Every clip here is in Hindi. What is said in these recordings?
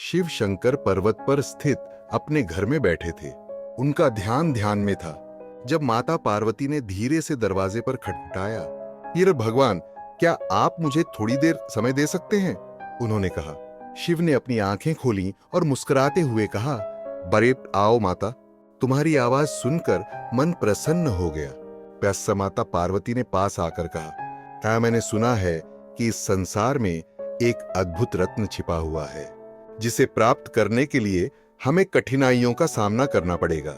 शिव शंकर पर्वत पर स्थित अपने घर में बैठे थे। उनका ध्यान ध्यान में था जब माता पार्वती ने धीरे से दरवाजे पर खटखटाया। "ये भगवान, क्या आप मुझे थोड़ी देर समय दे सकते हैं?" उन्होंने कहा। शिव ने अपनी आंखें खोली और मुस्कुराते हुए कहा, "बड़े आओ माता, तुम्हारी आवाज सुनकर मन प्रसन्न हो गया।" व्यस्सा माता पार्वती ने पास आकर कहा, मैंने सुना है कि इस संसार में एक अद्भुत रत्न छिपा हुआ है जिसे प्राप्त करने के लिए हमें कठिनाइयों का सामना करना पड़ेगा।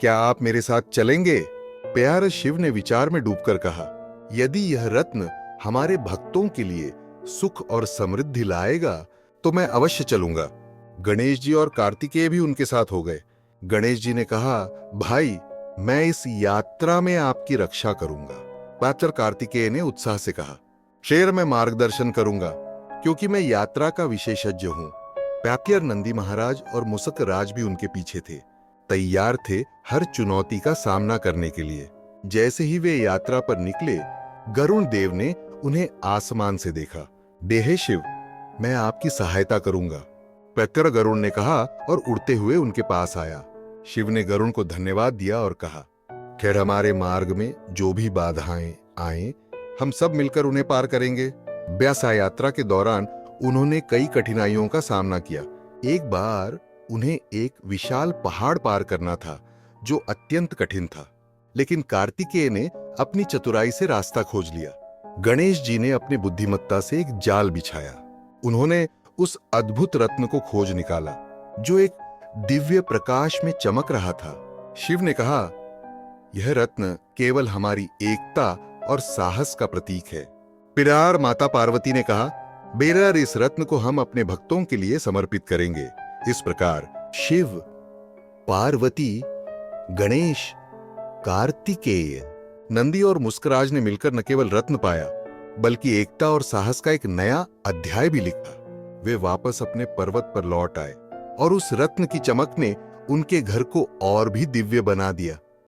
क्या आप मेरे साथ चलेंगे?" प्यारे शिव ने विचार में डूबकर कहा, "यदि यह रत्न हमारे भक्तों के लिए सुख और समृद्धि लाएगा तो मैं अवश्य चलूंगा।" गणेश जी और कार्तिकेय भी उनके साथ हो गए। गणेश जी ने कहा, "भाई, मैं इस यात्रा में आपकी रक्षा करूंगा।" पात्र कार्तिकेय ने उत्साह से कहा, "शेर, मैं मार्गदर्शन करूंगा क्योंकि मैं यात्रा का विशेषज्ञ हूं।" प्याक्यर नंदी महाराज और मुसक राज भी उनके पीछे थे, तैयार थे हर चुनौती का सामना करने के लिए। जैसे ही वे यात्रा पर निकले, गरुण देव ने उन्हें आसमान से देखा। "देहे शिव, मैं आपकी सहायता करूंगा," प्याक्यर गरुण ने कहा और उड़ते हुए उनके पास आया। शिव ने गरुण को धन्यवाद दिया और कहा, "खैर, हमारे मार्ग में जो भी बाधाएं आए, हम सब मिलकर उन्हें पार करेंगे।" व्यासा यात्रा के दौरान उन्होंने कई कठिनाइयों का सामना किया। एक बार उन्हें एक विशाल पहाड़ पार करना था जो अत्यंत कठिन था, लेकिन कार्तिकेय ने अपनी चतुराई से रास्ता खोज लिया। गणेश जी ने अपनी बुद्धिमत्ता से एक जाल बिछाया। उन्होंने उस अद्भुत रत्न को खोज निकाला जो एक दिव्य प्रकाश में चमक रहा था। शिव ने कहा, "यह रत्न केवल हमारी एकता और साहस का प्रतीक है।" पिरार माता पार्वती ने कहा, "बेरर, इस रत्न को हम अपने भक्तों के लिए समर्पित करेंगे।" इस प्रकार शिव, पार्वती, गणेश, कार्तिकेय, नंदी और मुस्कराज ने मिलकर न केवल रत्न पाया बल्कि एकता और साहस का एक नया अध्याय भी लिखा। वे वापस अपने पर्वत पर लौट आए और उस रत्न की चमक ने उनके घर को और भी दिव्य बना दिया।